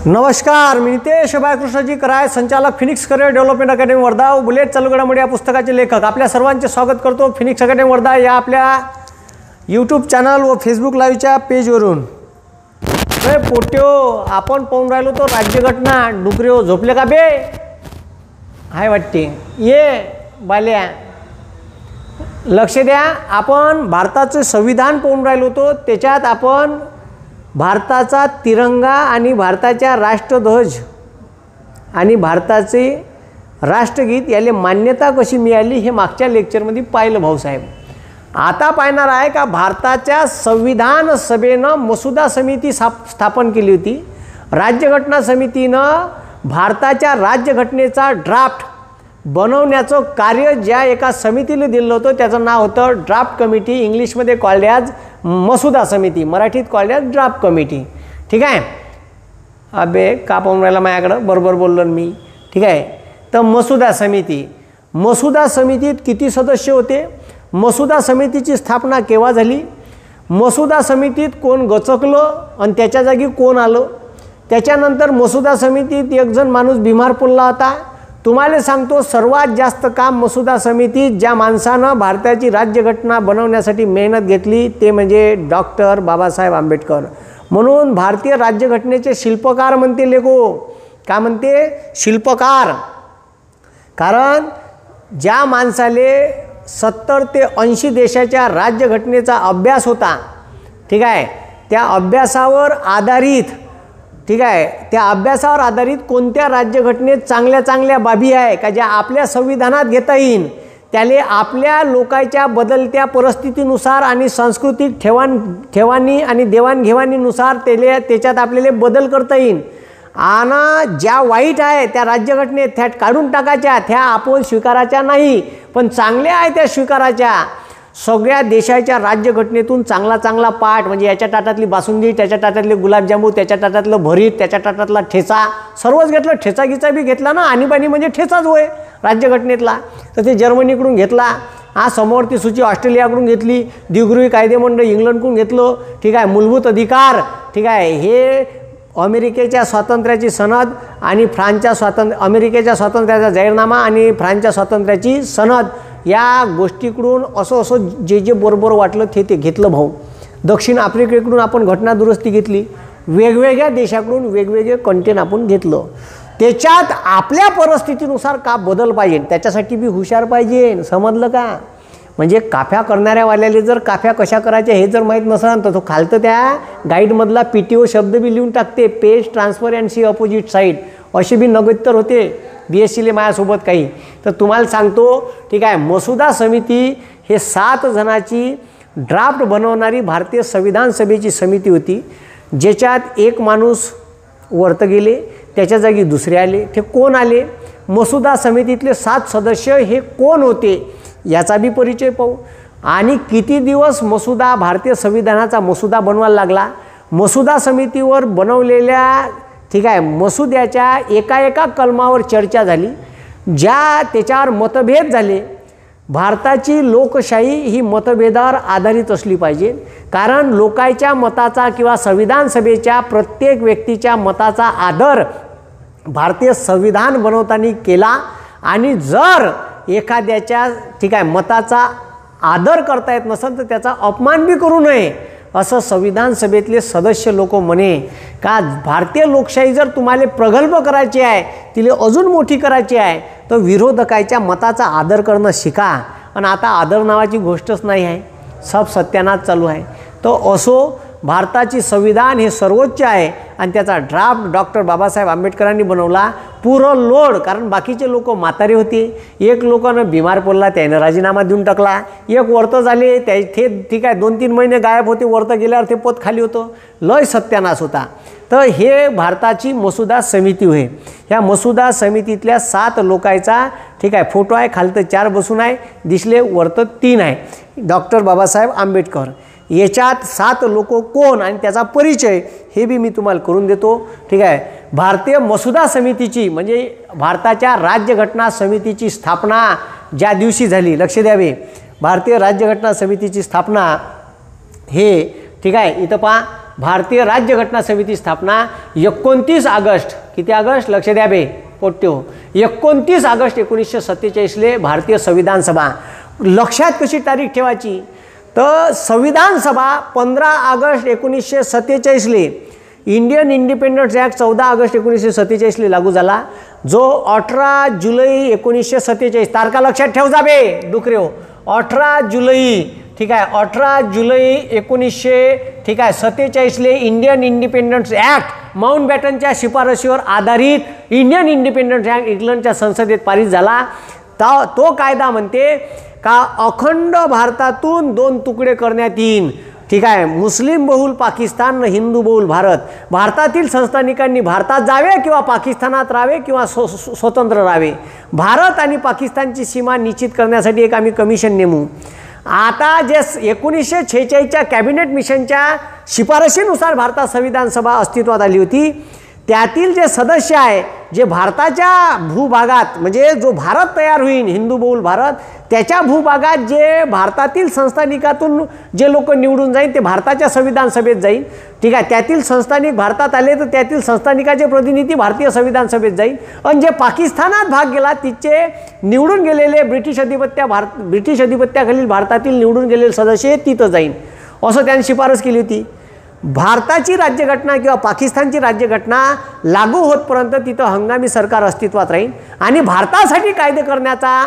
नमस्कार, मी नितेश बाळकृष्णजी कराय, संचालक Phoenix career development academy Wardha व बुलेट चालू घडामोडी या पुस्तकाचे लेखक आपल्या सर्वांचे स्वागत करतो फिनिक्स अकॅडमी वर्धा या आपल्या यूट्यूब चॅनल व फेसबुक लाईव्हच्या पेजवरून। पोट्यो आपण पाहून राहिलो तो राज्यघटना डुकऱ्यो झोपले का बे हाय वाटते ये बाल्या लक्ष द्या। आपण भारताचे संविधान पाहून राहिलो तो त्याच्यात आपण भारताचा तिरंगा आणि भारताच्या राष्ट्रध्वज आणि भारताचे राष्ट्रगीत याले मान्यता कशी मिळाली हे मागच्या लेक्चरमध्ये पाहिलं भाऊसाहेब। आता पाहणार आहे का भारताच्या संविधान सभेनं मसुदा समिती स्थापन केली होती। राज्यघटना समितीनं भारताच्या राज्यघटनेचा ड्राफ्ट बनवण्याचं कार्य ज्या एका समितीला दिलं होतं त्याचं नाव होतं ड्राफ्ट कमिटी, इंग्लिशमध्ये कॉल्ड ॲज मसुदा समिती, मराठीत कॉल्ड ॲज ड्राफ्ट कमिटी। ठीक आहे, अबे का पाहून राहिला माझ्याकडं, बरोबर बोललो मी। ठीक आहे, तर मसुदा समितीत किती सदस्य होते, मसुदा समितीची स्थापना केव्हा झाली, मसुदा समितीत कोण गचकलं आणि त्याच्या जागी कोण आलं, त्याच्यानंतर मसुदा समितीत एक जण माणूस बिमार पडला होता। तुम्हाला सांगतो सर्वात जास्त काम मसुदा समितीत ज्या माणसानं भारताची राज्यघटना बनवण्यासाठी मेहनत घेतली ते म्हणजे डॉक्टर बाबासाहेब आंबेडकर। म्हणून भारतीय राज्यघटनेचे शिल्पकार म्हणते लेखो, का म्हणते शिल्पकार, कारण ज्या माणसाले 70 ते 80 देशाच्या राज्यघटनेचा अभ्यास होता, ठीक आहे, त्या अभ्यासावर आधारित, ठीक आहे, त्या अभ्यासावर आधारित कोणत्या राज्यघटनेत चांगल्या चांगल्या बाबी आहे का ज्या आपल्या संविधानात घेता येईल, त्याले आपल्या लोकांच्या बदलत्या परिस्थितीनुसार आणि सांस्कृतिक ठेवाणी आणि देवाणघेवाणीनुसार त्याच्यात आपल्याला बदल करता येईल। आणि ज्या वाईट आहे त्या राज्यघटनेत त्या काढून टाकायच्या, त्या आपण स्वीकारायच्या नाही, पण चांगल्या आहे त्या स्वीकारायच्या। सगळ्या देशाच्या राज्यघटनेतून चांगला चांगला पाठ म्हणजे याच्या ताटातली बासुंदी, त्याच्या ताटातले गुलाबजामू, त्याच्या ताटातलं भरीत, त्याच्या ताटातला ठेचा, सर्वच घेतलं। ठेचा गिचा बी घेतला ना, आणीबाणी म्हणजे ठेचाच होय राज्यघटनेतला। तर ते जर्मनीकडून घेतला, हा समवर्ती सूची ऑस्ट्रेलियाकडून घेतली, द्विगृही कायदेमंडळ इंग्लंडकडून घेतलं, ठीक आहे, मूलभूत अधिकार, ठीक आहे, हे अमेरिकेच्या स्वातंत्र्याची सनद आणि अमेरिकेच्या स्वातंत्र्याचा जाहीरनामा आणि फ्रान्सच्या स्वातंत्र्याची सनद या गोष्टीकडून असं जे बरोबर वाटलं ते घेतलं भाऊ। दक्षिण आफ्रिकेकडून आपण घटना दुरुस्ती घेतली, वेगवेगळ्या देशाकडून वेगवेगळे कंटेंट आपण घेतलं, त्याच्यात आपल्या परिस्थितीनुसार का बदल पाहिजे त्याच्यासाठी बी हुशार पाहिजे, समजलं का। म्हणजे काफ्या करणाऱ्यावाल्याला जर काफ्या कशा करायच्या हे जर माहीत नसेल तर तो खालतं त्या गाईडमधला PTO शब्द बी लिहून टाकते, page transfer and C opposite side, असे बी नगोत्तर होते BScले माझ्यासोबत काही। तर तुम्हाला सांगतो, ठीक आहे, मसुदा समिती हे 7 जणांची ड्राफ्ट बनवणारी भारतीय संविधान सभेची समिती होती, ज्याच्यात एक माणूस वरत गेले, त्याच्या जागी दुसरे आले। ते कोण आले, मसुदा समितीतले 7 सदस्य हे कोण होते याचा बी परिचय पाहू, आणि किती दिवस मसुदा भारतीय संविधानाचा मसुदा बनवायला लागला, मसुदा समितीवर बनवलेल्या, ठीक आहे, मसुद्याच्या एका कलमावर चर्चा झाली, ज्या त्याच्यावर मतभेद झाले। भारताची लोकशाही ही मतभेदावर आधारित असली पाहिजे, कारण लोकांच्या मताचा किंवा संविधान सभेच्या प्रत्येक व्यक्तीच्या मताचा आदर भारतीय संविधान बनवताना केला, आणि जर एखाद्याच्या, ठीक आहे, मताचा आदर करता येत नसेल तर त्याचा अपमान बी करू नये असं संविधान सभेतले सदस्य लोक म्हणे। का भारतीय लोकशाही जर तुम्हाला प्रगल्भ करायची आहे, तिला अजून मोठी करायची आहे, तर विरोधकाच्या मताचा आदर करणं शिका। आणि आता आदर नावाची गोष्टच नाही आहे, सब सत्यानाश चालू आहे। तो असो, भारताची संविधान हे सर्वोच्च आहे आणि त्याचा ड्राफ्ट डॉक्टर बाबासाहेब आंबेडकरांनी बनवला, पुरं लोड, कारण बाकीचे लोक म्हातारे होते, एक लोकांना बिमार पडला त्याने राजीनामा देऊन टाकला, एक वरत झाले ते, ठीक आहे, 2-3 महिने गायब होते, वरत गेल्यावर ते पद खाली होतं, लय सत्यानाश होता। तर हे भारताची मसुदा समिती होय। ह्या मसुदा समितीतल्या 7 लोकांचा, ठीक आहे, फोटो आहे, खालतं 4 बसून आहे, दिसले, वरत 3 आहे, डॉक्टर बाबासाहेब आंबेडकर। याच्यात 7 लोक कोण आणि त्याचा परिचय हे बी मी तुम्हाला करून देतो, ठीक आहे। भारतीय मसुदा समितीची म्हणजे भारताच्या राज्यघटना समितीची स्थापना ज्या दिवशी झाली, लक्ष द्यावे, भारतीय राज्यघटना समितीची स्थापना हे, ठीक आहे, इथं पहा भारतीय राज्यघटना समिती स्थापना 29 ऑगस्ट, किती ऑगस्ट लक्ष द्या बे पोट्यो, 29 ऑगस्ट 1947ले भारतीय संविधान सभा. लक्षात कशी तारीख ठेवायची, तर संविधान सभा 15 ऑगस्ट 1947ले, इंडियन इंडिपेंडन्स ॲक्ट 14 ऑगस्ट 1947ले लागू झाला, जो 18 जुलै 1947, तारखा लक्षात ठेव जाबे डुकरेव, 18 जुलै, ठीक आहे, 18 जुलै 1947ले इंडियन इंडिपेंडन्स ॲक्ट माउंटबॅटनच्या शिफारशीवर आधारित इंडियन इंडिपेंडन्स ॲक्ट इंग्लंडच्या संसदेत पारित झाला. तो कायदा म्हणते का अखंड भारतातून 2 तुकडे करण्यात येईल, ठीक आहे, मुस्लिम बहुल पाकिस्तान, हिंदू बहुल भारत. भारतातील संस्थानिकांनी भारतात जावे किंवा पाकिस्तानात राहावे किंवा स्वतंत्र राहावे. भारत आणि पाकिस्तानची सीमा निश्चित करण्यासाठी एक आम्ही कमिशन नेमू. आता जे 1946च्या कॅबिनेट मिशनच्या शिफारशीनुसार भारतात संविधान सभा अस्तित्वात आली होती, त्यातील जे सदस्य आहे जे भारताच्या भूभागात, म्हणजे जो भारत तयार होईल हिंदू बहुल भारत, त्याच्या भूभागात जे भारतातील संस्थानिकातून जे लोक निवडून जाईल ते भारताच्या संविधान सभेत जाईल, ठीक आहे. त्यातील संस्थानिक भारतात आले तर त्यातील संस्थानिकाचे प्रतिनिधी भारतीय संविधान सभेत जाईल, आणि जे पाकिस्तानात भाग गेला तिचे निवडून गेलेले ब्रिटिश अधिपत्याखालील भारतातील निवडून गेलेले सदस्य तिथं जाईल, असं त्यांनी शिफारस केली होती. भारताची राज्यघटना किंवा पाकिस्तानची राज्यघटना लागू होतपर्यंत तिथं हंगामी सरकार अस्तित्वात राहील, आणि भारतासाठी कायदे करण्याचा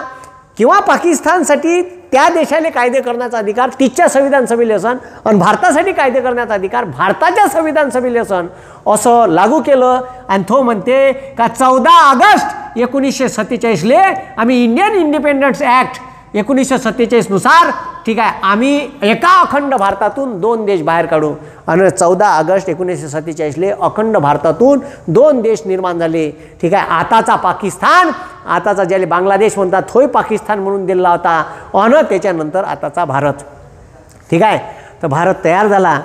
किंवा पाकिस्तानसाठी त्या देशाले कायदे करण्याचा अधिकार तिच्या संविधान सभेला असन, आणि भारतासाठी कायदे करण्याचा अधिकार भारताच्या संविधान सभेला असन, असं लागू केलं. आणि तो म्हणते का 14 ऑगस्ट 1947ले आम्ही इंडियन इंडिपेंडन्स ॲक्ट 1947 नुसार, ठीक आहे, आम्ही एका अखंड भारतातून 2 देश बाहेर काढू. आणि 14 ऑगस्ट 1947ले अखंड भारतातून 2 देश निर्माण झाले, ठीक आहे. आताचा पाकिस्तान, आताचा ज्याला बांगलादेश म्हणतात तोही पाकिस्तान म्हणून दिला होता, आणि त्याच्यानंतर आताचा भारत, ठीक आहे. तर भारत तयार झाला.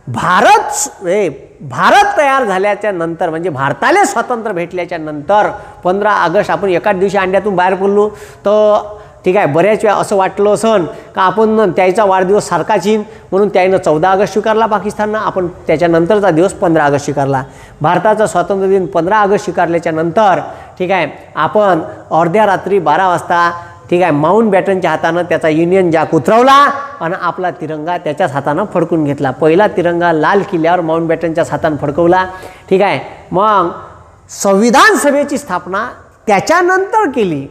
भारत तयार झाल्याच्या नंतर, म्हणजे भारताला स्वातंत्र्य भेटल्याच्या नंतर 15 ऑगस्ट आपण एकाच दिवशी अंड्यातून बाहेर पडलो, तर ठीक आहे, बऱ्याच वेळा असं वाटलं असन का आपण त्याचा वाढदिवस सारखाच येईन, म्हणून त्यानं 14 ऑगस्ट स्वीकारला पाकिस्ताननं, आपण त्याच्यानंतरचा दिवस 15 ऑगस्ट स्वीकारला. भारताचा स्वातंत्र्य दिन 15 ऑगस्ट स्वीकारल्याच्या नंतर, ठीक आहे, आपण अर्ध्या रात्री 12 वाजता, ठीक आहे, माउंटबॅटनच्या हातानं त्याचा युनियन जॅक उतरवला आणि आपला तिरंगा त्याच्याच हातानं फडकून घेतला. पहिला तिरंगा लाल किल्ल्यावर माउंटबॅटनच्याच हातानं फडकवला, ठीक आहे. मग संविधान सभेची स्थापना त्याच्यानंतर केली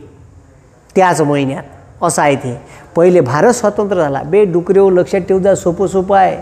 त्याच महिन्यात, असं आहे ते. पहिले भारत स्वतंत्र झाला बे डुकरेव, लक्षात ठेवू जा, सोपं आहे,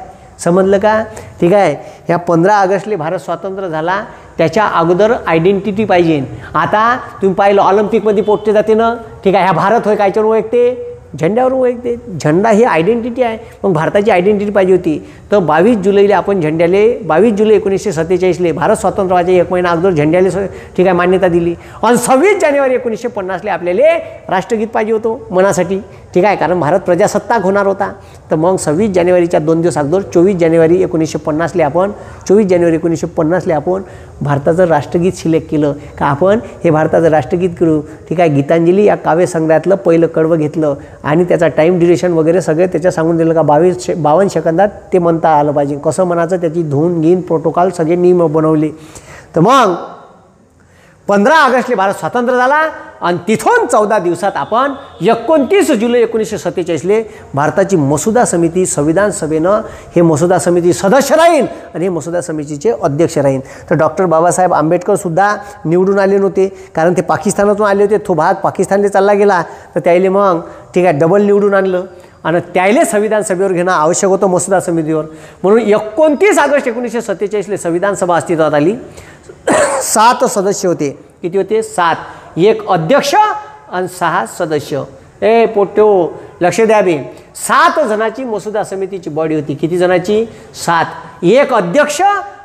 समजलं का, ठीक आहे. ह्या 15 ऑगस्टले भारत स्वतंत्र झाला, त्याच्या अगोदर आयडेंटिटी पाहिजे. आता तुम्ही पाहिलं ऑलिम्पिकमध्ये पोटते जाते ना, ठीक आहे, ह्या भारत होय कायच्यावर ओळखते, झेंड्यावर ओळखते. झेंडा ही आयडेंटिटी आहे, मग भारताची आयडेंटिटी पाहिजे होती. तर 22 जुलैला आपण झेंड्याले 22 जुलै 1947ले भारत स्वतंत्र व्हायचे 1 महिना अगोदर झेंड्याले, ठीक आहे, मान्यता दिली. आणि 26 जानेवारी 1950ले आपल्याला राष्ट्रगीत पाहिजे होतं मनासाठी, ठीक आहे, कारण भारत प्रजासत्ताक होणार होता. तर मग 26 जानेवारीच्या 2 दिवस अगोदर 24 जानेवारी 1950ले आपण 24 जानेवारी 1950ले आपण भारताचं राष्ट्रगीत सिलेक्ट केलं का आपण हे भारताचं राष्ट्रगीत करू, ठीक आहे. गीतांजली या काव्यसंग्रहातलं पहिलं कडवं घेतलं आणि त्याचा टाईम ड्युरेशन वगैरे सगळे त्याच्या सांगून दिलं का 52 सेकंदात ते म्हणता आलं पाहिजे, कसं म्हणायचं त्याची धून गीन प्रोटोकॉल सगळे नियम बनवले. तर मग 15 ऑगस्टला भारत स्वतंत्र झाला आणि तिथून 14 दिवसात आपण 29 जुलै 1947ले भारताची मसुदा समिती संविधान सभेनं हे मसुदा समिती सदस्य राहील आणि हे मसुदा समितीचे अध्यक्ष राहील. तर डॉक्टर बाबासाहेब आंबेडकरसुद्धा निवडून आले नव्हते, कारण ते पाकिस्तानातून आले होते, तो भाग पाकिस्तानला चालला गेला. तर त्याला मग ठीक आहे डबल निवडून आणलं आणि त्याला संविधान सभेवर घेणं आवश्यक होतं मसुदा समितीवर. म्हणून 29 ऑगस्ट 1947ले संविधान सभा अस्तित्वात आली. 7 सदस्य होते. किती होते? 7. एक अध्यक्ष आणि 6 सदस्य. पोट्यो लक्ष द्या बे, 7 जणांची मसुदा समितीची बॉडी होती. किती जणांची? 7. एक अध्यक्ष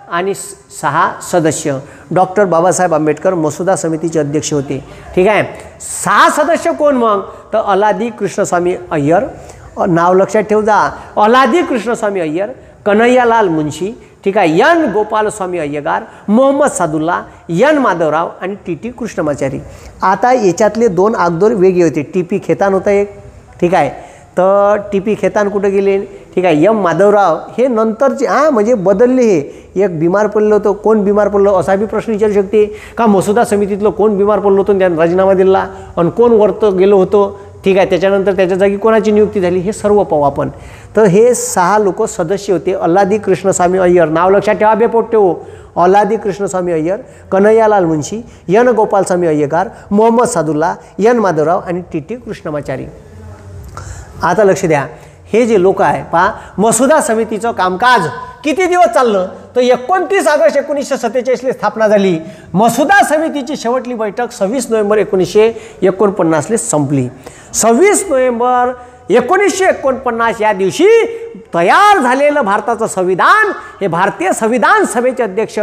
आणि 6 सदस्य. डॉक्टर बाबासाहेब आंबेडकर मसुदा समितीचे अध्यक्ष होते. ठीक आहे. 6 सदस्य कोण मग? तर अलादी कृष्णस्वामी अय्यर, नाव लक्षात ठेव जा, अलादी कृष्णस्वामी अय्यर, कन्हैयालाल मुंशी, ठीक आहे, एन गोपालस्वामी अय्यगार, मोहम्मद सादुल्ला, एन माधवराव आणि टी कृष्णमाचारी. आता याच्यातले 2 अगोदर वेगळे होते. टी खेतान होता एक, ठीक आहे. तर टी खेतान कुठे गेले? ठीक आहे. एम माधवराव हे नंतरचे म्हणजे बदलले. हे एक बिमार पडलं होतं, कोण बिमार पडलं असा बी प्रश्न विचारू शकते का. मसुदा समितीतलं कोण बिमार पडलं होतं त्याने राजीनामा दिला आणि कोण वरत गेलो होतं, ठीक आहे. त्याच्यानंतर त्याच्या जागी कोणाची नियुक्ती झाली हे सर्व पाहू आपण. तर हे 6 लोक सदस्य होते. अल्लादी कृष्णस्वामी अय्यर, नाव लक्षात ठेवा बेपोट ठेवू. अल्लादी कृष्णस्वामी अय्यर, कन्हैयालाल मुंशी, एन गोपालस्वामी अय्यगार, मोहम्मद सादुल्ला, एन माधवराव आणि टी कृष्णमाचारी. आता लक्ष द्या, हे जे लोक आहे पहा, मसुदा समितीचं कामकाज किती दिवस चाललं तर 29 ऑगस्ट 1947 स्थापना झाली. मसुदा समितीची शेवटली बैठक 26 नोव्हेंबर 1949 संपली. 26 नोव्हेंबर 1949 या दिवशी तयार झालेलं भारताचं संविधान हे भारतीय संविधान सभेचे अध्यक्ष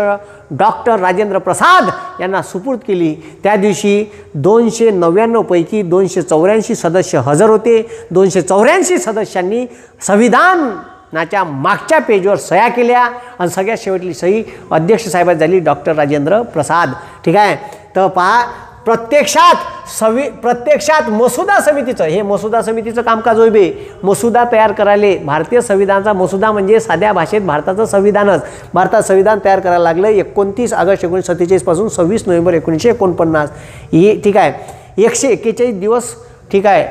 डॉक्टर राजेंद्र प्रसाद यांना सुपूर्द केली. त्या दिवशी 299 पैकी 284 सदस्य हजर होते. 284 सदस्यांनी संविधानाच्या मागच्या पेजवर सह्या केल्या आणि सगळ्यात शेवटली सही अध्यक्ष साहेबात झाली डॉक्टर राजेंद्र प्रसाद. ठीक आहे. तर पहा, प्रत्यक्षात मसुदा समितीचं, हे मसुदा समितीचं कामकाज होय बे. मसुदा तयार करायला, भारतीय संविधानाचा मसुदा म्हणजे साध्या भाषेत भारताचं संविधानच. भारतात संविधान तयार करायला लागलं 29 ऑगस्ट 1947 पासून 26 नोव्हेंबर 1949. हे ठीक आहे. 141 दिवस, ठीक आहे,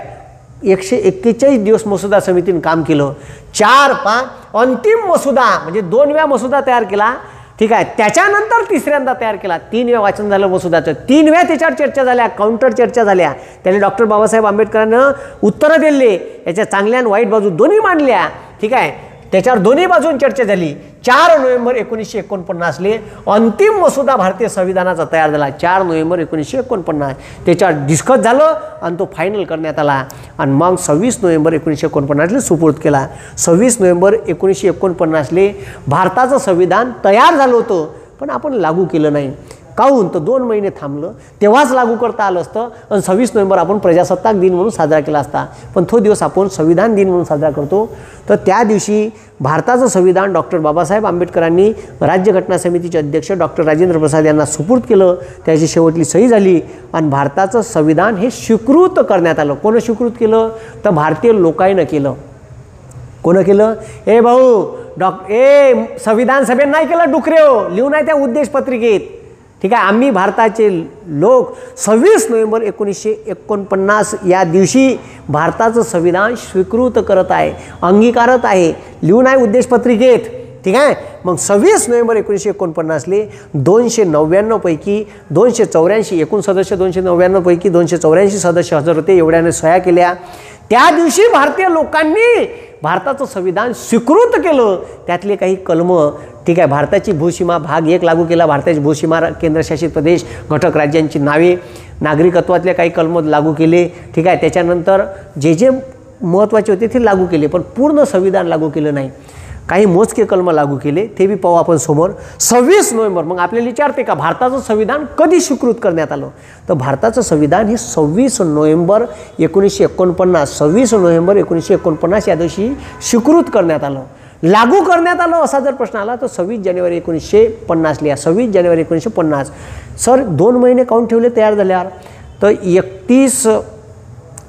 141 दिवस मसुदा समितीने काम केलं. 4-5 अंतिम मसुदा म्हणजे 2 वेळा मसुदा तयार केला. ठीक आहे. त्याच्यानंतर तिसऱ्यांदा तयार केला. 3 वेळा वाचन झालं मसुदाचं. 3 वेळा त्याच्यावर चर्चा झाल्या, काउंटर चर्चा झाल्या. त्याने डॉक्टर बाबासाहेब आंबेडकरांना उत्तरं दिले, याच्या चांगल्या आणि वाईट बाजू दोन्ही मांडल्या. ठीक आहे. त्याच्यावर दोन्ही बाजून चर्चा झाली. 4 नोव्हेंबर 1949 अंतिम मसुदा भारतीय संविधानाचा तयार झाला. 4 नोव्हेंबर 1949 त्याच्यावर डिस्कस झालं आणि तो फायनल करण्यात आला आणि मग 26 नोव्हेंबर 1949 सुपूर्द केला. 26 नोव्हेंबर 1949 भारताचं संविधान तयार झालं होतं पण आपण लागू केलं नाही. काहून तर 2 महिने थांबलं, तेव्हाच लागू करता आलं असतं आणि 26 नोव्हेंबर आपण प्रजासत्ताक दिन म्हणून साजरा केला असता. पण तो दिवस आपण संविधान दिन म्हणून साजरा करतो. तर त्या दिवशी भारताचं संविधान डॉक्टर बाबासाहेब आंबेडकरांनी राज्यघटना समितीचे अध्यक्ष डॉक्टर राजेंद्र प्रसाद यांना सुपूर्द केलं. त्याची शेवटली सही झाली आणि भारताचं संविधान हे स्वीकृत करण्यात आलं. कोण स्वीकृत केलं तर भारतीय लोकांनी केलं. कोण केलं? ए भाऊ संविधान सभेत नाही केलं डुकरे हो, लिहून आहे त्या उद्देश पत्रिकेत. ठीक आहे. आम्ही भारताचे लोक 26 नोव्हेंबर 1949 या दिवशी भारताचं संविधान स्वीकृत करत आहे, अंगीकारत आहे, लिहून आहे उद्देश पत्रिकेत. ठीक आहे. मग 26 नोव्हेंबर 1949 299 पैकी 284 एकूण सदस्य 299 पैकी 284 सदस्य हजर होते. एवढ्याने सह्या केल्या. त्या दिवशी भारतीय लोकांनी भारताचं संविधान स्वीकृत केलं. त्यातले काही कलम, ठीक आहे, भारताची भूसीमा भाग 1 लागू केला. भारताची भूसीमा, केंद्रशासित प्रदेश, घटक राज्यांची नावे, नागरिकत्वातले काही कलम लागू केले. ठीक आहे. त्याच्यानंतर जे महत्त्वाचे होते ते लागू केले पण पूर्ण संविधान लागू केलं नाही. काही मोजके कलम लागू केले, ते बी पाहू आपण समोर. 26 नोव्हेंबर मग आपल्याला विचारते का भारताचं संविधान कधी स्वीकृत करण्यात आलं तर भारताचं संविधान हे 26 नोव्हेंबर 1949 26 नोव्हेंबर 1949 या दिवशी स्वीकृत करण्यात आलं. लागू करण्यात आलं असा जर प्रश्न आला तर 26 जानेवारी 1950 लिहा. 26 जानेवारी 1950. सर 2 महिने काऊन ठेवले तयार झाल्यावर तर 31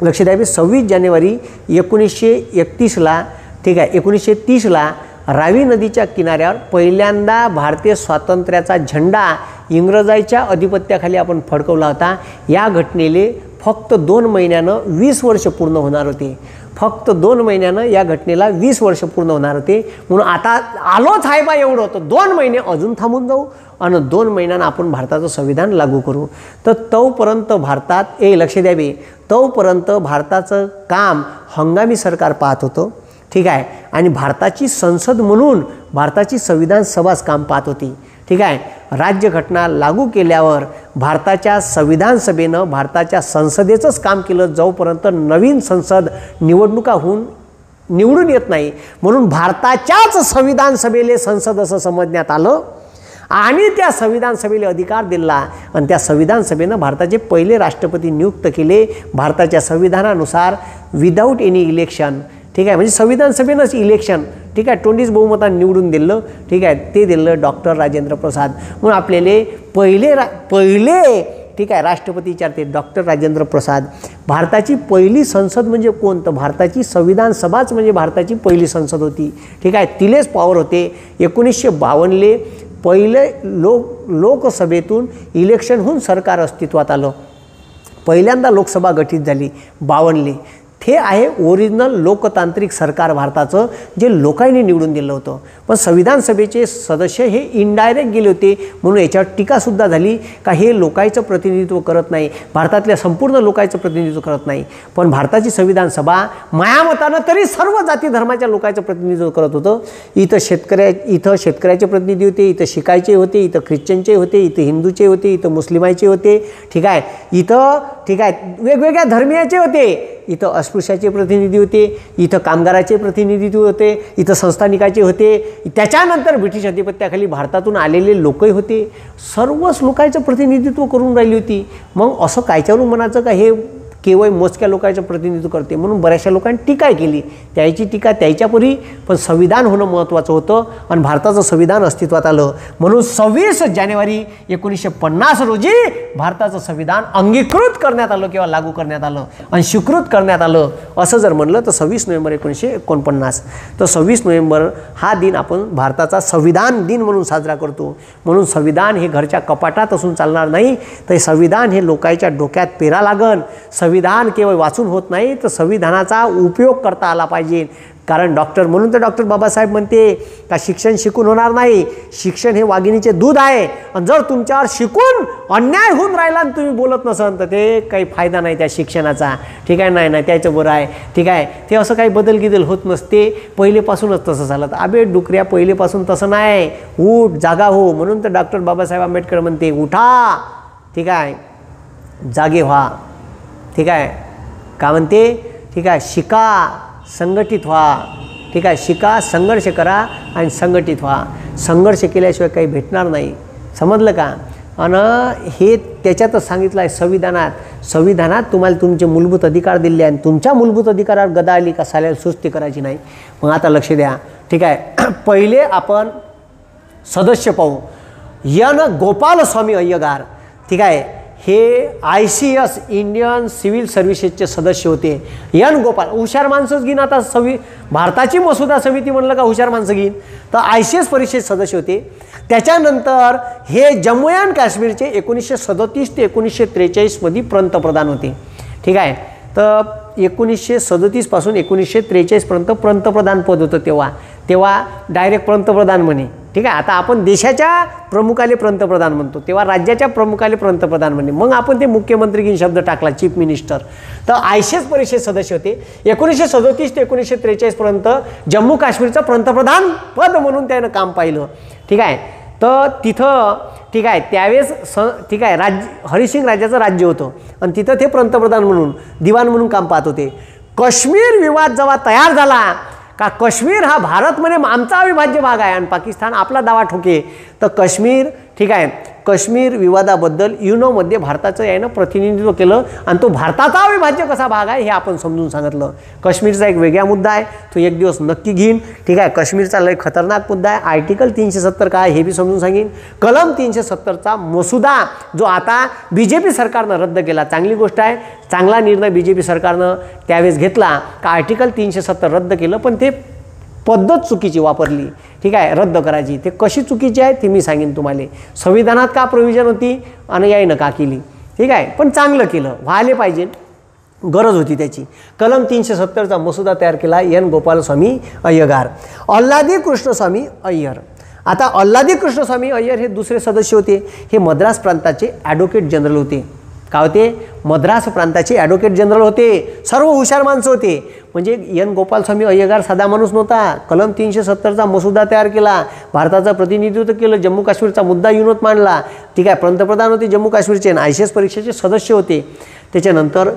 लक्ष द्यावे 26 जानेवारी 1931ला, ठीक आहे, 1930ला रावी नदीच्या किनाऱ्यावर पहिल्यांदा भारतीय स्वातंत्र्याचा झेंडा इंग्रजांच्या अधिपत्याखाली आपण फडकवला होता. या घटनेले फक्त 2 महिन्यानं 20 वर्ष पूर्ण होणार होते. फक्त 2 महिन्यानं या घटनेला 20 वर्ष पूर्ण होणार होते. म्हणून आता आलोच आहे बा एवढं, तर 2 महिने अजून थांबून जाऊ आणि 2 महिन्यानं आपण भारताचं संविधान लागू करू. तर तोपर्यंत भारतात लक्ष द्यावे, तोपर्यंत भारताचं काम हंगामी सरकार पाहत होतं. ठीक आहे. आणि भारताची संसद म्हणून भारताची संविधान सभाच काम पाहत होती. ठीक आहे. राज्यघटना लागू केल्यावर भारताच्या संविधान सभेनं भारताच्या संसदेचंच काम केलं जोपर्यंत नवीन संसद निवडणुका होऊन निवडून येत नाही. म्हणून भारताच्याच संविधान सभेले संसद असं समजण्यात आलं आणि त्या संविधान सभेला अधिकार दिला आणि त्या संविधान सभेनं भारताचे पहिले राष्ट्रपती नियुक्त केले भारताच्या संविधानानुसार विदाऊट एनी इलेक्शन. ठीक आहे. म्हणजे संविधान सभेनंच इलेक्शन, ठीक आहे, 20 बहुमताने निवडून दिलं. ठीक आहे. ते दिलं डॉक्टर राजेंद्र प्रसाद. म्हणून आपल्याला पहिले ठीक आहे, राष्ट्रपती विचारते डॉक्टर राजेंद्र प्रसाद, भारताची पहिली संसद म्हणजे कोण? तर भारताची संविधान सभाच म्हणजे भारताची पहिली संसद होती. ठीक आहे, तिलेच पॉवर होते. 1952 पहिले लोकसभेतून इलेक्शन होऊन सरकार अस्तित्वात आलं. पहिल्यांदा लोकसभा गठीत झाली 52. हे आहे ओरिजिनल लोकतांत्रिक सरकार भारताचं, जे लोकांनी निवडून दिलं होतं. पण संविधान सभेचे सदस्य हे इनडायरेक्ट गेले होते, म्हणून याच्यावर टीकासुद्धा झाली का हे लोकांचं प्रतिनिधित्व करत नाही, भारतातल्या संपूर्ण लोकांचं प्रतिनिधित्व करत नाही. पण भारताची संविधान सभा मायामतानं तरी सर्व जाती धर्माच्या लोकांचं प्रतिनिधित्व करत होतं. इथं शेतकऱ्याचे प्रतिनिधी होते, इथं शिकायचे होते, इथं ख्रिश्चनचे होते, इथं हिंदूचे होते, इथं मुस्लिमाचे होते. ठीक आहे, इथं ठीक आहे वेगवेगळ्या धर्मीयाचे होते, इथं अस्पृश्याचे प्रतिनिधी होते, इथं कामगाराचे प्रतिनिधित्व होते, इथं संस्थानिकाचे होते. त्याच्यानंतर ब्रिटिश अधिपत्याखाली भारतातून आलेले लोकही होते. सर्वच लोकांचं प्रतिनिधित्व करून राहिली होती. मग असं कायच्यावरून म्हणायचं का हे केवळ मोजक्या लोकांचं प्रतिनिधित्व करते? म्हणून बऱ्याचशा लोकांनी टीका केली. त्याची टीका त्याच्यापरी, पण संविधान होणं महत्त्वाचं होतं आणि भारताचं संविधान अस्तित्वात आलं. म्हणून 26 जानेवारी 1950 रोजी भारताचं संविधान अंगीकृत करण्यात आलं किंवा लागू करण्यात आलं आणि स्वीकृत करण्यात आलं. असं जर म्हणलं तर 26 नोव्हेंबर 1949. तर 26 नोव्हेंबर हा दिन आपण भारताचा संविधान दिन म्हणून साजरा करतो. म्हणून संविधान हे घरच्या कपाटात असून चालणार नाही, तर संविधान हे लोकांच्या डोक्यात पेरा लागन. संविधान केवळ वाचून होत नाही, तर संविधानाचा उपयोग करता आला पाहिजे. कारण म्हणून तर डॉक्टर बाबासाहेब म्हणते का शिक्षण शिकून होणार नाही, शिक्षण हे वाघिणीचे दूध आहे. आणि जर तुमच्यावर शिकून अन्याय होऊन राहिला आणि तुम्ही बोलत नसाल तर ते काही फायदा नाही त्या शिक्षणाचा. ठीक आहे, नाही त्याचं बरं आहे. ठीक आहे, ते असं काही बदल होत नसते, पहिलेपासूनच तसं झालं. तर अबे डुकऱ्या, पहिलेपासून तसं नाही, उठ जागा हो. म्हणून तर डॉक्टर बाबासाहेब आंबेडकर म्हणते उठा, ठीक आहे, जागे व्हा. ठीक आहे, का म्हणते? ठीक आहे, शिका, संघटित व्हा. ठीक आहे, शिका, संघर्ष करा आणि संघटित व्हा. संघर्ष केल्याशिवाय काही भेटणार नाही, समजलं का? आणि हे त्याच्यातच सांगितलं आहे संविधानात तुम्हाला तुमचे मूलभूत अधिकार दिले आणि तुमच्या मूलभूत अधिकारावर गदा आली का साल्याला सुस्ती करायची नाही. मग आता लक्ष द्या. ठीक आहे, पहिले आपण सदस्य पाहू. एन गोपालस्वामी अय्यगार. ठीक आहे, हे ICS इंडियन सिव्हिल सर्व्हिसेसचे सदस्य होते. एन गोपाल, हुशार माणसंच घेईन. आता भारताची मसुदा समिती म्हणलं का हुशार माणसं घेईन. तर ICS परिषद सदस्य होते. त्याच्यानंतर हे जम्मू अँड काश्मीरचे 1937 ते 1943 मध्ये पंतप्रधान होते. ठीक आहे, तर 1937 पासून 1943 पर्यंत पंतप्रधान पद होतं. तेव्हा डायरेक्ट पंतप्रधान म्हणे. ठीक आहे, आता आपण देशाच्या प्रमुखाले पंतप्रधान म्हणतो, तेव्हा राज्याच्या प्रमुखाले पंतप्रधान म्हणे. मग आपण ते मुख्यमंत्री घेऊन शब्द टाकला, चीफ मिनिस्टर. तर ICS परिषद सदस्य होते. 1937 ते 1943 पर्यंत जम्मू काश्मीरचं पंतप्रधान पद म्हणून त्यानं काम पाहिलं. ठीक आहे, तर तिथं ठीक आहे त्यावेळेस ठीक आहे हरिसिंग राज्याचं राज्य होतं आणि तिथं ते पंतप्रधान म्हणून दिवाण म्हणून काम पाहत होते. काश्मीर विवाद जेव्हा तयार झाला का काश्मीर हा भारत म्हणे आमचा अविभाज्य भाग आहे आणि पाकिस्तान आपला दावा ठोके, तर काश्मीर ठीक आहे काश्मीर विवादाबद्दल युनोमध्ये भारताचं यानं प्रतिनिधित्व केलं आणि तो भारताचा अविभाज्य कसा भाग आहे हे आपण समजून सांगितलं. काश्मीरचा एक वेगळा मुद्दा आहे, तो एक दिवस नक्की घेईन. ठीक आहे, काश्मीरचा लय खतरनाक मुद्दा आहे. आर्टिकल 370 काय हे बी समजून सांगेन. कलम 370चा मसुदा जो आता BJP सरकारनं रद्द केला, चांगली गोष्ट आहे, चांगला निर्णय BJP सरकारनं त्यावेळेस घेतला का आर्टिकल 370 रद्द केलं. पण ते पद्धत चुकीची वापरली. ठीक आहे, रद्द करायची. ते कशी चुकीची आहे ते मी सांगेन तुम्हाला. संविधानात का प्रोव्हिजन होती आणि यायनं का केली. ठीक आहे, पण चांगलं केलं, व्हायला पाहिजे, गरज होती त्याची. कलम 370चा मसुदा तयार केला एन गोपालस्वामी अय्यगार. अल्लादी कृष्णस्वामी अय्यर. आता अल्लादी कृष्णस्वामी अय्यर हे दुसरे सदस्य होते. हे मद्रास प्रांताचे ॲडव्होकेट जनरल होते. का होते? मद्रास प्रांताचे ॲडव्होकेट जनरल होते. सर्व हुशार माणसं होते. म्हणजे एन गोपालस्वामी अय्यगार साधा माणूस नव्हता. कलम 370चा मसुदा तयार केला, भारताचं प्रतिनिधित्व केलं, जम्मू काश्मीरचा मुद्दा युनोत मांडला. ठीक आहे, पंतप्रधान होते जम्मू काश्मीरचे, ICS परीक्षेचे सदस्य होते. त्याच्यानंतर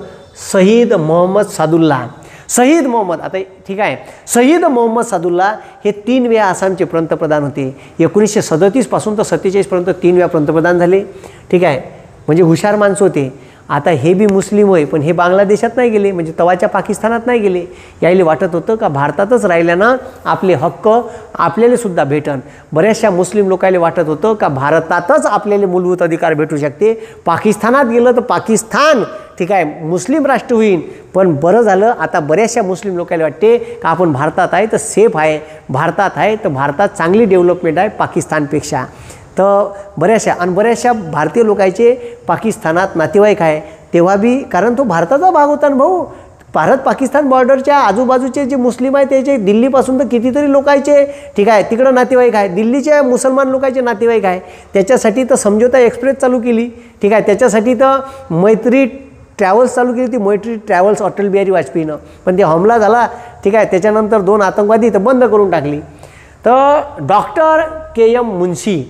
शहीद मोहम्मद सादुल्ला. शहीद मोहम्मद, आता ठीक आहे, शहीद मोहम्मद सादुल्ला हे 3 वेळा आसामचे पंतप्रधान होते. 1937 पासून तर 47 पर्यंत 3 वेळा पंतप्रधान झाले. ठीक आहे, म्हणजे हुशार माणसं होते. आता हे बी मुस्लिम होय, पण हे बांगलादेशात नाही गेले, म्हणजे तवाच्या पाकिस्तानात नाही गेले. यायला वाटत होतं का भारतातच राहिल्यानं आपले हक्क आपल्याला सुद्धा भेटन. बऱ्याचशा मुस्लिम लोकांना वाटत होतं का भारतातच आपल्याला मूलभूत अधिकार भेटू शकते, पाकिस्तानात गेलं तर पाकिस्तान ठीक आहे मुस्लिम राष्ट्र होईल. पण बरं झालं, आता बऱ्याचशा मुस्लिम लोकांना वाटते का आपण भारतात आहे तर सेफ आहे, भारतात आहे तर भारतात चांगली डेव्हलपमेंट आहे पाकिस्तानपेक्षा. तर बऱ्याचशा भारतीय लोकांचे पाकिस्तानात नातेवाईक आहे तेव्हा बी, कारण तो भारताचा भाग होता ना भाऊ. भारत पाकिस्तान बॉर्डरच्या आजूबाजूचे जे मुस्लिम आहेत त्याचे दिल्लीपासून तर कितीतरी लोकांचे ठीक आहे तिकडं नातेवाईक आहे, दिल्लीच्या मुसलमान लोकांचे नातेवाईक आहे. त्याच्यासाठी तर समझोता एक्सप्रेस चालू केली ठीक आहे, त्याच्यासाठी तर मैत्री ट्रॅव्हल्स चालू केली, ती मैत्री ट्रॅव्हल्स अटल बिहारी वाजपेयीनं. पण ते हमला झाला ठीक आहे, त्याच्यानंतर 2 आतंकवादी तर बंद करून टाकली. तर डॉक्टर के.एम. मुन्शी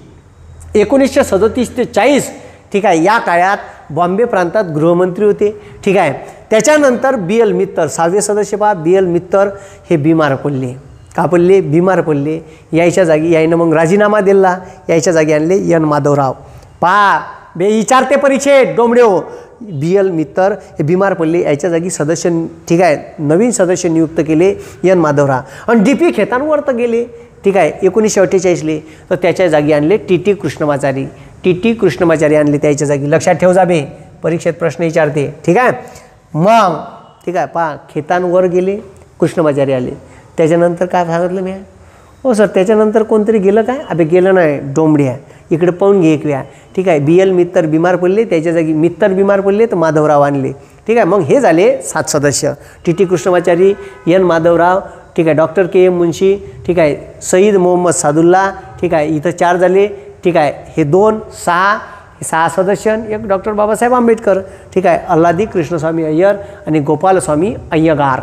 1937 ते 40 ठीक आहे या काळात बॉम्बे प्रांतात गृहमंत्री होते ठीक आहे. त्याच्यानंतर बी.एल. मित्तर 6वे सदस्य पहा, बी.एल. मित्तर हे बिमार पडले. का पडले? बिमार पडले. यायच्या जागी यायनं मग राजीनामा दिला, यायच्या जागी आणले एन माधवराव. पहा बे विचारते परीक्षेत डोंबड्यो, बी.एल. मित्तर हे बिमार पडले, यायच्या जागी सदस्य ठीक आहे नवीन सदस्य नियुक्त केले एन माधवराव. आणि डी.पी. खेतानवर तर गेले ठीक आहे 1948ले, तर त्याच्या जागी आणले टी.टी. कृष्णमाचारी. टी.टी. कृष्णमाचारी आणले त्याच्या जागी. लक्षात ठेव जाबे, परीक्षेत प्रश्न विचारते ठीक आहे. मग ठीक आहे पहा खेतानवर गेले, कृष्णमाचारी आले. त्याच्यानंतर काय सांगितलं मी? हो सर त्याच्यानंतर कोणतरी गेलं काय? अबे गेलं नाही डोंबड्या, इकडे पाहून घे एक वेळा ठीक आहे. बी.एल. मित्तर बिमार पडले, त्याच्या जागी मित्तर बिमार पडले तर माधवराव आणले ठीक आहे. मग हे झाले 7 सदस्य, टी.टी. कृष्णमाचारी, एन माधवराव ठीक आहे, डॉक्टर के.एम. मुन्शी ठीक आहे, सईद मोहम्मद सादुल्ला ठीक आहे, इथं 4 झाले ठीक आहे. हे 2 6 सदस्य, एक डॉक्टर बाबासाहेब आंबेडकर ठीक आहे, अल्लादी कृष्णस्वामी अय्यर आणि गोपालस्वामी अय्यगार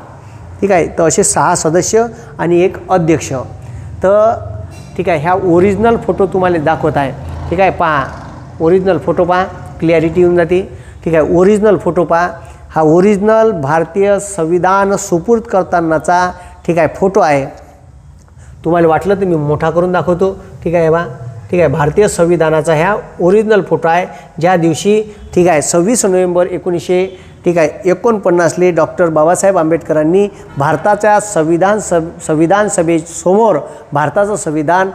ठीक आहे. तर असे 6 सदस्य आणि एक अध्यक्ष. तर ठीक आहे ह्या ओरिजिनल फोटो तुम्हाला दाखवत आहे ठीक आहे. पहा ओरिजिनल फोटो पहा, क्लिअरिटी येऊन जाते ठीक आहे. ओरिजिनल फोटो पहा, हा ओरिजिनल भारतीय संविधान सुपूर्द करतानाचा ठीक आहे फोटो आहे. तुम्हाला वाटलं तर मी मोठा करून दाखवतो ठीक आहे. बा ठीक आहे भारतीय संविधानाचा ह्या ओरिजिनल फोटो आहे, ज्या दिवशी ठीक आहे 26 नोव्हेंबर 1949ले डॉक्टर बाबासाहेब आंबेडकरांनी भारताच्या संविधान सभेसमोर भारताचं संविधान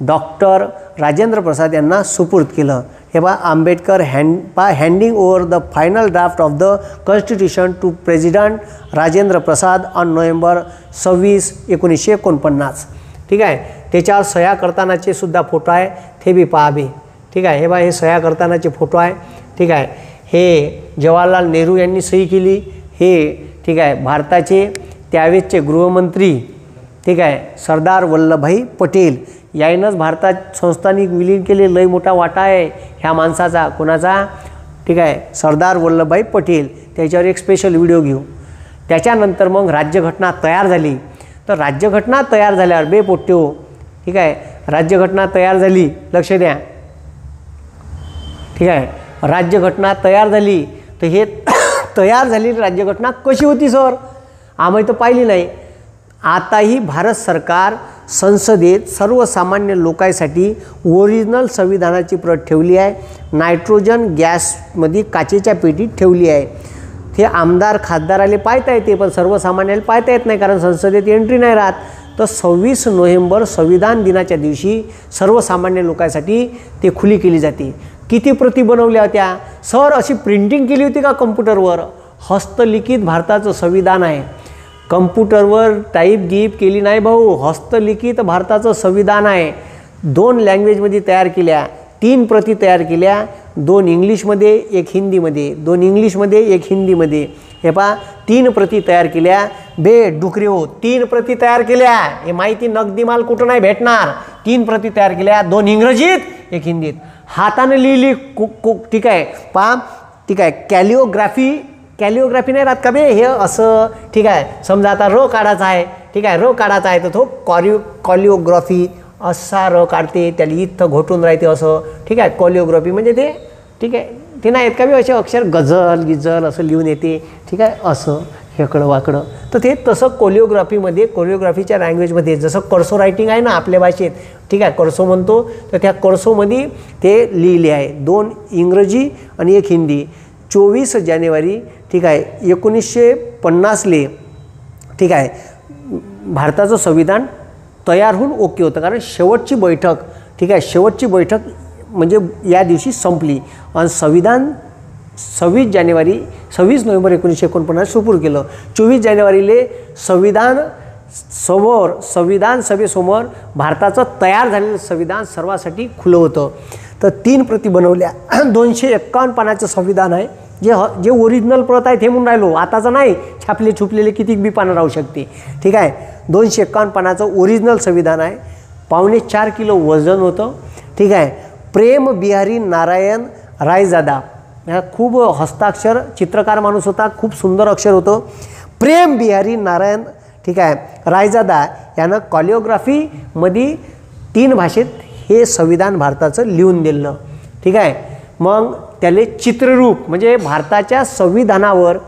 डॉक्टर राजेंद्र प्रसाद यांना सुपूर्द केलं. हे बा Ambedkar handing over the final draft of the constitution to president Rajendra Prasad on November 26, 1949 ठीक आहे. त्याच्यावर सह्या करतानाचे सुद्धा फोटो आहे, ते बी पहा बी ठीक आहे. हे बा हे सह्या करतानाचे फोटो आहे ठीक आहे. हे जवाहरलाल नेहरू यांनी सही केली, हे ठीक आहे भारताचे त्यावेळेचे गृहमंत्री ठीक आहे सरदार वल्लभभाई पटेल यायनंच भारतात संस्थानिक विलीन केले. लय मोठा वाटा आहे ह्या माणसाचा, कोणाचा ठीक आहे सरदार वल्लभभाई पटेल. त्याच्यावर एक स्पेशल व्हिडिओ घेऊ. त्याच्यानंतर मग राज्यघटना तयार झाली. तर राज्यघटना तयार झाल्यावर बे पोट्यो ठीक आहे, राज्यघटना तयार झाली, लक्ष द्या ठीक आहे. राज्यघटना तयार झाली तर हे तयार झालेली राज्यघटना कशी होती सर? आम्ही तर पाहिली नाही. आताही भारत सरकार संसदेत सर्वसामान्य लोकांसाठी ओरिजिनल संविधानाची प्रत ठेवली आहे. नायट्रोजन गॅसमध्ये काचेच्या पेटीत ठेवली आहे. ते आमदार खासदाराले पाहता येते, पण सर्वसामान्याला पाहता येत नाही, कारण संसदेत एंट्री नाही राहत. तर 26 नोव्हेंबर संविधान दिनाच्या दिवशी सर्वसामान्य लोकांसाठी ते खुली केली जाते. किती प्रती बनवल्या होत्या सर? अशी प्रिंटिंग केली होती का कम्प्युटरवर? हस्तलिखित भारताचं संविधान आहे, कम्प्युटरवर टाईप गिप केली नाही भाऊ. हस्तलिखित भारताचं संविधान आहे. 2 लँग्वेजमध्ये तयार केल्या, 3 प्रती तयार केल्या, 2 इंग्लिशमध्ये, 1 हिंदीमध्ये, 2 इंग्लिशमध्ये, 1 हिंदीमध्ये. हे पहा 3 प्रती तयार केल्या. बे डुकरे हो, 3 प्रती तयार केल्या. हे माहिती नगदी माल कुठं नाही भेटणार. 3 प्रती तयार केल्या, 2 इंग्रजीत, 1 हिंदीत. हाताने लिहिली ठीक आहे. पहा ठीक आहे. कॅलिओग्राफी नाही राहत का बे? हे असं ठीक आहे. समजा आता र काढायचा आहे ठीक आहे, र काढायचा आहे तर तो कॉलिओग्राफी असा र काढते, त्याला इथं घोटून राहते असं ठीक आहे. कॉलिओग्राफी म्हणजे ते ठीक आहे, ते नाही आहेत का बे असे अक्षर गझल असं लिहून येते ठीक आहे, असं हेकडं वाकडं. तर ते तसं कोरिओग्राफीच्या लँग्वेजमध्ये जसं कर्सो रायटिंग आहे ना आपल्या भाषेत ठीक आहे, कर्सो म्हणतो, तर त्या कर्सोमध्ये ते लिहिले आहे. 2 इंग्रजी आणि 1 हिंदी. 24 जानेवारी ठीक आहे 1950ले ठीक आहे भारताचं संविधान तयार होऊन ओके होतं, कारण शेवटची बैठक ठीक आहे शेवटची बैठक म्हणजे या दिवशी संपली आणि संविधान 26 नोव्हेंबर 1949 सुपूर्द केलं. 24 जानेवारीले संविधान सभेसमोर भारताचं तयार झालेलं संविधान सर्वांसाठी खुलं होतं. तर 3 प्रती बनवल्या. 251 पानाचं संविधान आहे, जे ओरिजिनल प्रत आहे ते म्हणून राहिलो, आताचं नाही छापले छुपलेले किती बी पानं राहू शकते ठीक आहे. 251 पानाचं ओरिजिनल संविधान आहे. 4.25 किलो वजन होतं ठीक आहे. प्रेम बिहारी नारायण रायजादा हा खूप हस्ताक्षर चित्रकार माणूस होता, खूप सुंदर अक्षर होतं. प्रेम बिहारी नारायण ठीक आहे रायजादा यानं कॉलिओग्राफीमध्ये 3 भाषेत हे संविधान भारताचं लिहून दिलं ठीक आहे. मग त्याले चित्ररूप म्हणजे भारताच्या संविधानावर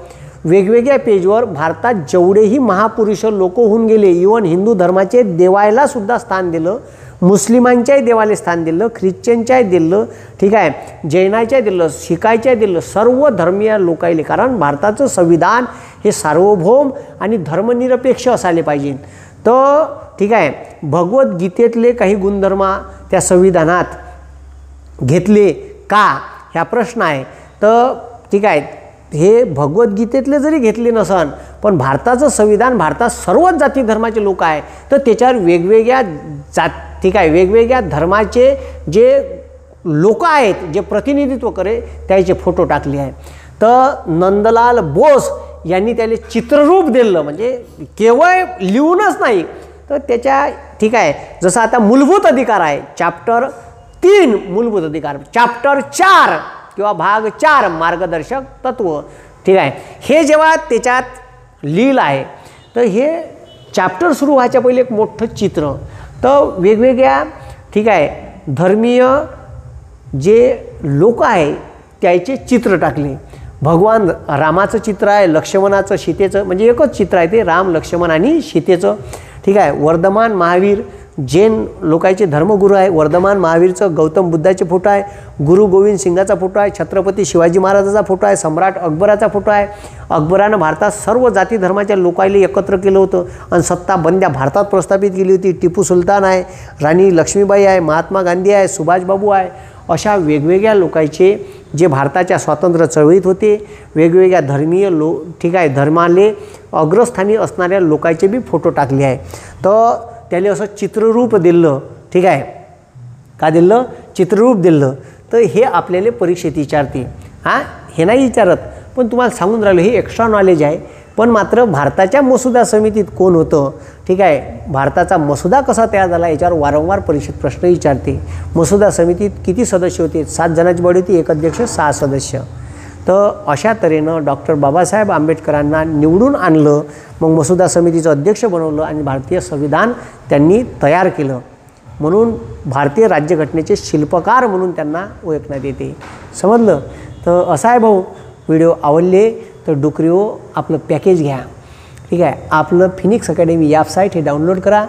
वेगवेगळ्या पेजवर भारतात जेवढेही महापुरुष लोक होऊन गेले, इवन हिंदू धर्माचे देवाला सुद्धा स्थान दिलं, मुस्लिमांच्याही देवाला स्थान दिलं, ख्रिश्चनच्याही दिलं ठीक आहे, जैनाच्या दिलं, शिखायच्या दिलं, सर्व धर्मीय लोकायले. कारण भारताचं संविधान हे सार्वभौम आणि धर्मनिरपेक्ष असायला पाहिजे. तर ठीक आहे भगवद्गीतेतले काही गुणधर्म त्या संविधानात घेतले का ह्या प्रश्न आहे. तर ठीक आहे हे भगवद्गीतेतले जरी घेतले नसन पण भारताचं संविधान भारतात सर्वच जाती धर्माचे लोक आहे, तर त्याच्यावर वेगवेगळ्या ठीक आहे वेगवेगळ्या धर्माचे जे लोक आहेत जे प्रतिनिधित्व करे त्याचे फोटो टाकले आहे. तर नंदलाल बोस यांनी त्याला चित्ररूप दिलं, म्हणजे केवळ लिहूनच नाही तर त्याच्या ठीक आहे जसं आता मूलभूत अधिकार आहे चॅप्टर 3 मूलभूत अधिकार, चॅप्टर 4 किंवा भाग 4 मार्गदर्शक तत्व ठीक आहे, हे जेव्हा त्याच्यात लिहिलं आहे तर हे चॅप्टर सुरू व्हायच्या पहिले एक मोठं चित्र, तर वेगवेगळ्या ठीक आहे धर्मीय जे लोक आहे त्याचे चित्र टाकले. भगवान रामाचं चित्र आहे, लक्ष्मणाचं सीतेचं, म्हणजे एकच चित्र आहे ते राम लक्ष्मण आणि सीतेचं ठीक आहे. वर्धमान महावीर जैन लोकांचे धर्मगुरू आहे, वर्धमान महावीरचं गौतम बुद्धाचे फोटो आहे, गुरु गोविंद सिंगाचा फोटो आहे, छत्रपती शिवाजी महाराजाचा फोटो आहे, सम्राट अकबराचा फोटो आहे. अकबरानं भारतात सर्व जाती धर्माच्या लोकांना एकत्र केलं होतं आणि सत्ता बंद्या भारतात प्रस्थापित केली होती. टिपू सुलतान आहे, राणी लक्ष्मीबाई आहे, महात्मा गांधी आहे, सुभाषबाबू आहे, अशा वेगवेगळ्या लोकांचे जे भारताच्या स्वातंत्र्य चळवळीत होते, वेगवेगळ्या धर्मीय ठीक आहे धर्माले अग्रस्थानी असणाऱ्या लोकांचे बी फोटो टाकले आहे. तर त्याला असं चित्ररूप दिलं ठीक आहे, का दिलं चित्ररूप दिलं. तर हे आपल्याला परीक्षेत विचारते, हे नाही विचारत पण तुम्हाला सांगून राहिलं, हे एक्स्ट्रा नॉलेज आहे. पण मात्र भारताच्या मसुदा समितीत कोण होतं ठीक आहे, भारताचा मसुदा कसा तयार झाला याच्यावर वारंवार परीक्षेत प्रश्न विचारते. मसुदा समितीत किती सदस्य होते? 7 जणांची बॉडी होती, एक अध्यक्ष 6 सदस्य. तर अशा तऱ्हेनं डॉक्टर बाबासाहेब आंबेडकरांना निवडून आणलं, मग मसुदा समितीचं अध्यक्ष बनवलं आणि भारतीय संविधान त्यांनी तयार केलं. म्हणून भारतीय राज्यघटनेचे शिल्पकार म्हणून त्यांना ओळखण्यात येते. समजलं? तर असा आहे भाऊ, व्हिडिओ आवडले तर डुकरीओ आपलं पॅकेज घ्या ठीक आहे. आपलं फिनिक्स अकॅडमी ॲपसाईट हे डाउनलोड करा.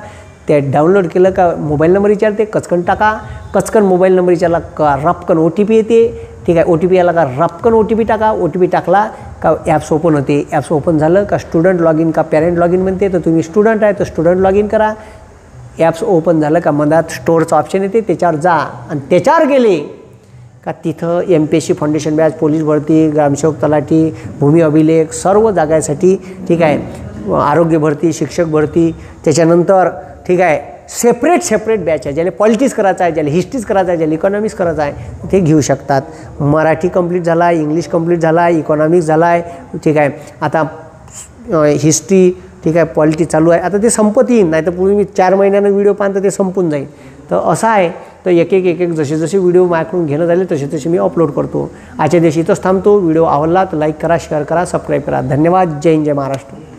ते डाउनलोड केलं का मोबाईल नंबर विचारते, कचकन टाका, कचकन मोबाईल नंबर विचारला का रपकन OTP येते ठीक आहे. OTP आला का रपकन OTP टाका, OTP टाकला का ॲप्स ओपन होते. ॲप्स ओपन झालं का स्टुडंट लॉग इन का पॅरेंट लॉग इन म्हणते, तर तुम्ही स्टुडंट आहे तर स्टुडंट लॉग इन करा. ॲप्स ओपन झालं का मधात स्टोअरचं ऑप्शन येते, त्याच्यावर जा आणि त्याच्यावर गेले का तिथं MPSC फाउंडेशन बॅच, पोलीस भरती, ग्रामसेवक तलाठी, भूमी अभिलेख सर्व जागासाठी ठीक आहे, आरोग्य भरती, शिक्षक भरती, त्याच्यानंतर ठीक आहे सेपरेट बॅच आहे. ज्याला पॉलिटिक्स करायचं आहे, ज्याला हिस्ट्रीज करायचं आहे, ज्याला इकॉनॉमिक्स करायचं आहे ते घेऊ शकतात. मराठी कंप्लीट झाला आहे, इंग्लिश कंप्लीट झाला आहे, इकॉनॉमिक्स झाला आहे ठीक आहे. आता हिस्ट्री ठीक आहे, पॉलिटिक्स चालू आहे. आता ते संपत येईल, नाही तर पूर्वी मी 4 महिन्यानं व्हिडिओ पाहन तर ते संपून जाईल. तर असं आहे. तर एक जसे व्हिडिओ माझ्याकडून घेणं झाले तसे मी अपलोड करतो. आजच्या दिवशी इथंच थांबतो. व्हिडिओ आवडला तर लाईक करा, शेअर करा, सबस्क्राईब करा. धन्यवाद. जय हिंद, जय महाराष्ट्र.